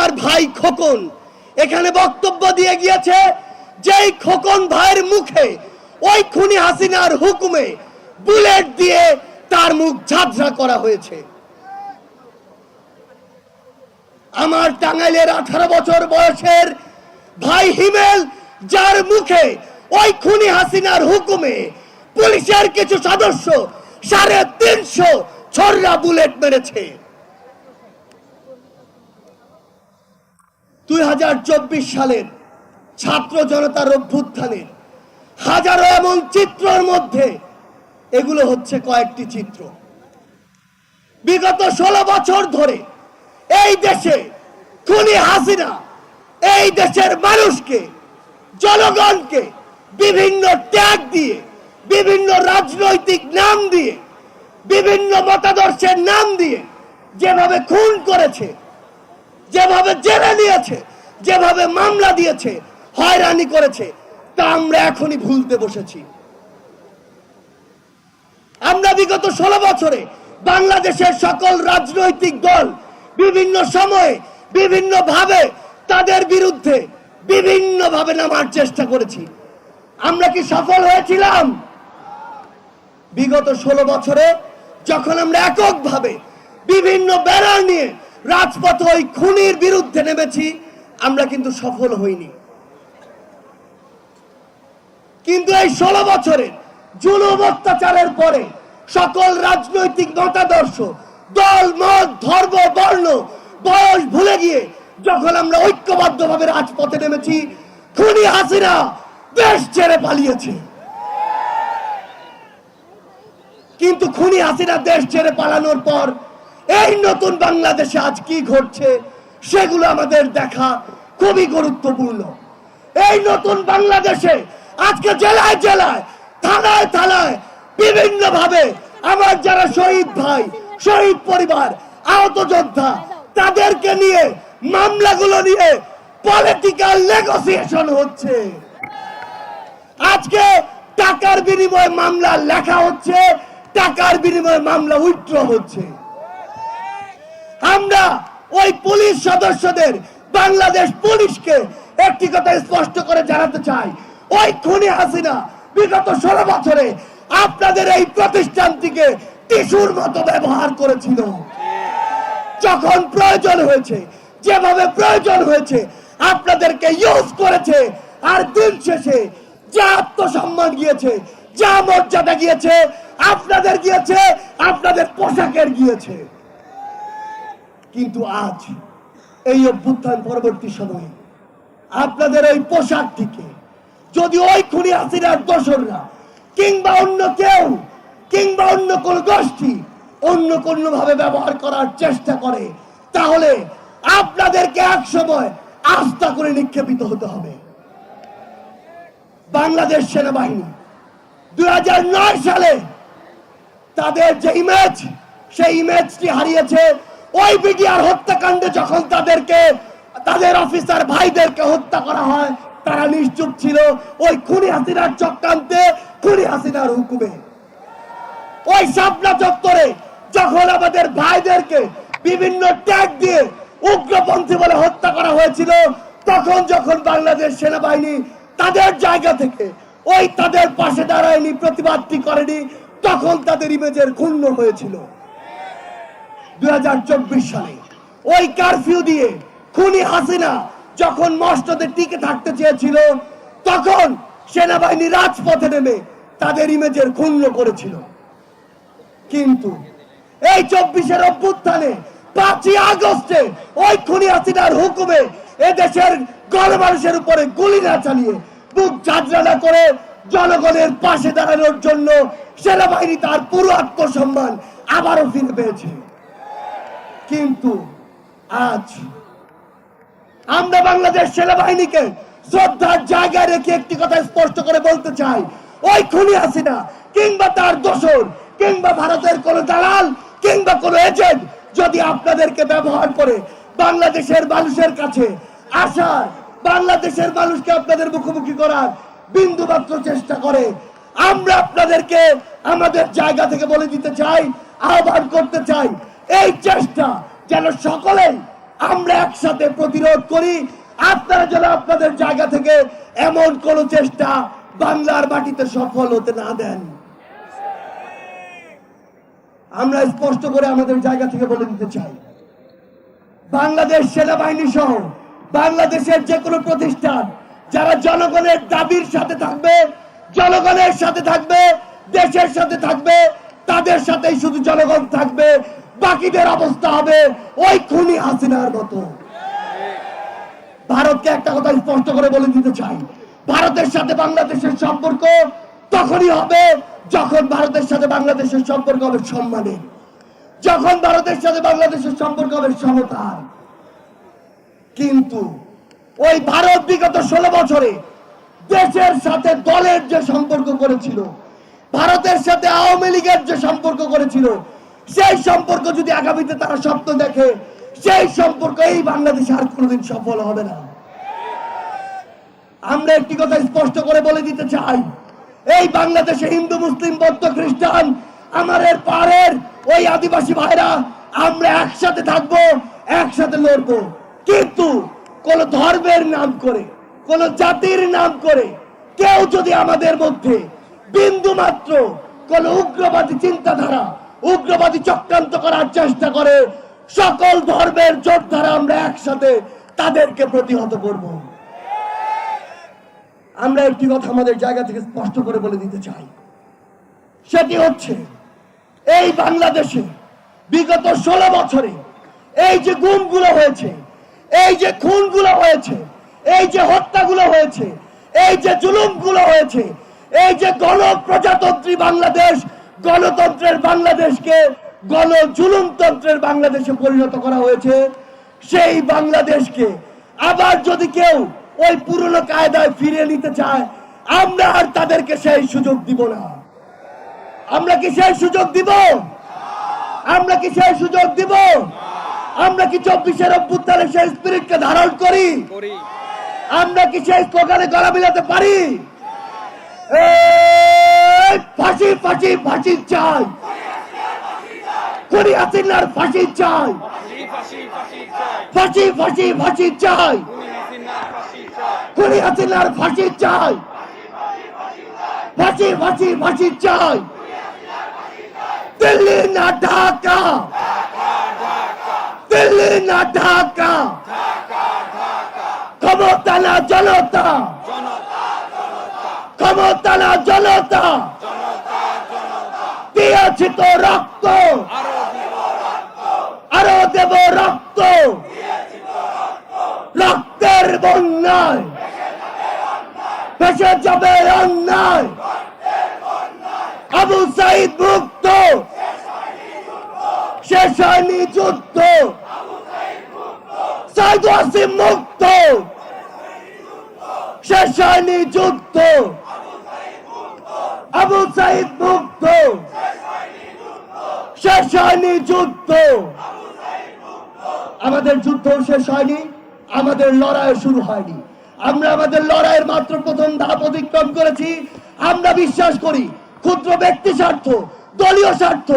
আমার ভাই খোকন এখানে বক্তব্য দিয়ে গিয়েছে, যেই খোকন ভাইয়ের মুখে ওই খুনি হাসিনার হুকুমে বুলেট দিয়ে তার মুখ ঝাঁঝরা করা হয়েছে। আমার টাঙ্গাইলের 18 বছর বয়সের ভাই হিমেল, যার মুখে ওই খুনি হাসিনার হুকুমে পুলিশের কিছু সদস্য 350 ছড়রা বুলেট মেরেছে। 2024 সালের ছাত্র জনতার অভ্যুত্থানের হাজারো এমন চিত্রের মধ্যে এগুলো হচ্ছে কয়েকটি চিত্র। বিগত 16 বছর ধরে এই দেশে খুনি হাসিনা এই দেশের মানুষকে, জনগণকে বিভিন্ন ট্যাগ দিয়ে, বিভিন্ন রাজনৈতিক নাম দিয়ে, বিভিন্ন মতাদর্শের নাম দিয়ে যেভাবে খুন করেছে, যেভাবে জেলে নিয়েছে, যেভাবে মামলা দিয়েছে, হয়রানি করেছে, তা আমরা এখনই ভুলতে বসেছি। আমরা বিগত 16 বছরে বাংলাদেশের সকল রাজনৈতিক দল বিভিন্ন সময়ে বিভিন্ন ভাবে তাদের বিরুদ্ধে বিভিন্ন ভাবে নামার চেষ্টা করেছি। আমরা কি সফল হয়েছিলাম? বিগত 16 বছরে যখন আমরা এককভাবে বিভিন্ন ব্যানার নিয়ে রাজপথে ওই খুনির বিরুদ্ধে নেমেছি, আমরা কিন্তু সফল হইনি। কিন্তু এই 16 বছরে জুলুম অত্যাচারের পরে সকল রাজনৈতিক মতাদর্শ, দল, মত, ধর্ম, বর্ণ, বয়স ভুলে গিয়ে যখন আমরা ঐক্যবদ্ধভাবে রাজপথে নেমেছি, খুনি হাসিনা দেশ ছেড়ে পালিয়েছে। কিন্তু খুনি হাসিনা দেশ ছেড়ে পালানোর পর এই নতুন বাংলাদেশে আজ কি ঘটছে সেগুলো আমাদের দেখা খুবই গুরুত্বপূর্ণ। এই নতুন বাংলাদেশে আজকে জেলায় জেলায়, থানায় থানায় বিভিন্ন ভাবে আমার যারা শহীদ ভাই, শহীদ পরিবার, আহত যোদ্ধা, তাদেরকে নিয়ে মামলাগুলো নিয়ে পলিটিক্যাল নেগোসিয়েশন হচ্ছে। আজকে টাকার বিনিময়ে মামলা লেখা হচ্ছে, টাকার বিনিময়ে মামলা উইথড্র হচ্ছে। আমরা ওই পুলিশ সদস্যদের, বাংলাদেশ পুলিশকে একটি কথা স্পষ্ট করে জানাতে চাই, ওই খুনি হাসিনা বিগত 16 বছরে আপনাদের এই প্রতিষ্ঠানটিকে টিস্যুর মতো ব্যবহার করেছিল। যখন প্রয়োজন হয়েছে, যেভাবে প্রয়োজন হয়েছে, আপনাদেরকে ইউজ করেছে। আর দিন শেষে যা আত্মসম্মান গিয়েছে, যা মর্যাদা গিয়েছে, আপনাদের গিয়েছে, আপনাদের পোশাকের গিয়েছে। কিন্তু আজ এই অভ্যুত্থান পরবর্তী সময়ে আপনাদের ওই পোশাকটিকে যদি ওই খুনি হাসিনার দোসররা কিংবা অন্য কেউ কিংবা অন্য কোন গোষ্ঠী অন্য কোন ভাবে ব্যবহার করার চেষ্টা করে, তাহলে আপনাদেরকে এক সময় আস্থা করে নিক্ষেপিত হতে হবে। বাংলাদেশ সেনাবাহিনী 2009 সালে তাদের যে ইমেজ, সেই ইমেজটি হারিয়েছে। ওই বিডিআর হত্যাকাণ্ডে যখন তাদেরকে, তাদের অফিসার ভাইদেরকে হত্যা করা হয়, তারা নিশ্চুপ ছিল ওই খুনি হাসিনার চক্রান্তে, খুনি হাসিনার হুকুমে। ওই শাপলা চত্বরে যখন আমাদের ভাইদেরকে বিভিন্ন ট্যাগ দিয়ে উগ্রপন্থী বলে হত্যা করা হয়েছিল, তখন যখন বাংলাদেশ সেনাবাহিনী তাদের জায়গা থেকে ওই তাদের পাশে দাঁড়ায়নি, প্রতিবাদটি করেনি, তখন তাদের ইমেজের ক্ষুণ্ণ হয়েছিল। 2024 সালে ওই কারফিউ দিয়ে খুনি হাসিনা যখন মসনদে টিকে থাকতে চেয়েছিল, তখন সেনাবাহিনী রাজপথে নেমে তাদের ইমেজের ক্ষুণ্ণ করেছিল। কিন্তু এই 24-এর অভ্যুত্থানে 5ই আগস্টে ওই খুনি হাসিনার হুকুমে এদেশের গণমানুষের উপরে গুলি না চালিয়ে, বুক ঝাঁঝরা না করে জনগণের পাশে দাঁড়ানোর জন্য সেনাবাহিনী তার পুরো আত্মসম্মান আবারও ফিরে পেয়েছে। কিন্তু আজ আমরা বাংলাদেশ সেনাবাহিনীকে শ্রদ্ধার জায়গায় রেখে একটি কথা স্পষ্ট করে বলতে চাই, ওই খুনি হাসিনা কিংবা তার দোসর কিংবা ভারতের কোন দালাল কিংবা কোন এজেন্ট যদি আপনাদেরকে ব্যবহার করে বাংলাদেশের মানুষের কাছে আসার, বাংলাদেশের মানুষকে আপনাদের মুখোমুখি করার বিন্দুমাত্র চেষ্টা করে, আমরা আপনাদেরকে আমাদের জায়গা থেকে বলে দিতে চাই, আহ্বান করতে চাই, এই চেষ্টা যেন সকলেই আমরা একসাথে প্রতিরোধ করি। আপনারা যেন আপনাদের জায়গা থেকে এমন কোন চেষ্টা বাংলার মাটিতে সফল হতে না দেন। আমরা স্পষ্ট করে আমাদের জায়গা থেকে বলে দিতে চাই, বাংলাদেশ সেনাবাহিনী সহ বাংলাদেশের যে কোনো প্রতিষ্ঠান যারা জনগণের দাবির সাথে থাকবে, জনগণের সাথে থাকবে, দেশের সাথে থাকবে, তাদের সাথেই শুধু জনগণ থাকবে। বাকিদের অবস্থা হবে ওই খুনি হাসিনার মতো। ভারতকে একটা কথা স্পষ্ট করে বলে দিতে চাই, ভারতের সাথে বাংলাদেশের সম্পর্ক তখনই হবে যখন ভারতের সাথে বাংলাদেশের সম্পর্ক হবে সম্মানের, যখন ভারতের সাথে বাংলাদেশের সম্পর্ক হবে সমতার। কিন্তু ওই ভারত বিগত 16 বছরে দেশের সাথে দলের যে সম্পর্ক করেছিল, ভারতের সাথে আওয়ামী লীগের যে সম্পর্ক করেছিল, সেই সম্পর্ক যদি আগামীতে তারা স্বপ্ন দেখে, সেই সম্পর্ক এই বাংলাদেশে আর কোনোদিন সফল হবে না। আমরা একটি কথা স্পষ্ট করে বলে দিতে চাই, এই বাংলাদেশে হিন্দু, মুসলিম, বৌদ্ধ, খ্রিস্টান, আমাদের পাড়ের ওই আদিবাসী ভাইরা আমরা একসাথে থাকবো, একসাথে লড়বো। কিন্তু কোন ধর্মের নাম করে, কোন জাতির নাম করে কেউ যদি আমাদের মধ্যে বিন্দু মাত্র কোন উগ্রবাদী চিন্তাধারা, উগ্রবাদী চক্রান্ত করার চেষ্টা করে, সকল ধর্মের যোদ্ধারা আমরা একসাথে তাদেরকে প্রতিহত করব। আমরা একটি কথা আমাদের জায়গা থেকে স্পষ্ট করে বলে দিতে চাই, সেটি হচ্ছে এই বাংলাদেশে বিগত 16 বছরে এই যে গুমগুলো হয়েছে, এই যে খুনগুলো হয়েছে, এই যে হত্যাগুলো হয়েছে, এই যে জুলুমগুলো হয়েছে, এই যে গণপ্রজাতন্ত্রী বাংলাদেশ, গণতন্ত্রের বাংলাদেশকে গণজুলুমতন্ত্রের বাংলাদেশে পরিণত করা হয়েছে, সেই বাংলাদেশকে আবার যদি কেউ ওই পুরনো কায়দায় ফিরিয়ে নিতে চায়, আমরা আর তাদেরকে সেই সুযোগ দিব না। আমরা কি সেই সুযোগ দিব? আমরা কি সেই সুযোগ দিব? আমরা কি 24-এর অভ্যুত্থানের সেই স্পিরিটকে ধারণ করি? আমরা কি সেই স্লোগানে গলা মিলাতে পারি? ফাঁসি ফাঁসি ফাঁসি চাই, খুনি হাসিনার ফাঁসি চাই, ফাঁসি ফাঁসি ফাঁসি চাই, খুনি হাসিনার ফাঁসি চাই, ফাঁসি ফাঁসি ফাঁসি চাই। দিল্লি না ঢাকা, দিল্লি না ঢাকা, ক্ষমতা না জনতা, ক্ষমতা না জনতা, দিয়েছি তো রক্ত, আরো দেব রক্ত, রক্তের বন্যায় ভেসে যাবে অন্যায়। আবু সাইদ মুক্ত, শেষ হয়নি যুদ্ধ, সাইদ ওয়াসিম মুক্ত, শেষ হয়নি যুদ্ধ, আবু সাইদ মুক্ত, শেষ হয়নি যুদ্ধ। আমাদের যুদ্ধ শেষ হয়নি, আমাদের লড়াই শুরু হয়নি। আমরা আমাদের লড়াইয়ের মাত্র প্রথম ধাপ অতিক্রম করেছি। আমরা বিশ্বাস করি ক্ষুদ্র ব্যক্তি স্বার্থ, দলীয় স্বার্থ,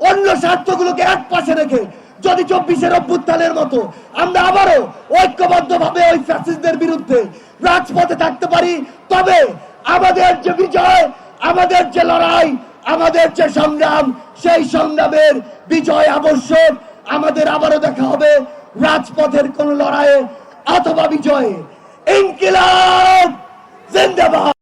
অন্য স্বার্থগুলোকে এক পাশে রেখে যদি 24-এর অভ্যুত্থানের মতো আমরা আবারও ঐক্যবদ্ধভাবে ওই ফ্যাসিস্টদের বিরুদ্ধে রাজপথে থাকতে পারি, তবে আমাদের যে বিজয়, আমাদের যে লড়াই, আমাদের যে সংগ্রাম, সেই সংগ্রামের বিজয় আবশ্যক। আমাদের আবারও দেখা হবে রাজপথের কোন লড়াইয়ে অথবা বিজয়ে। ইনকিলাব জিন্দাবাদ।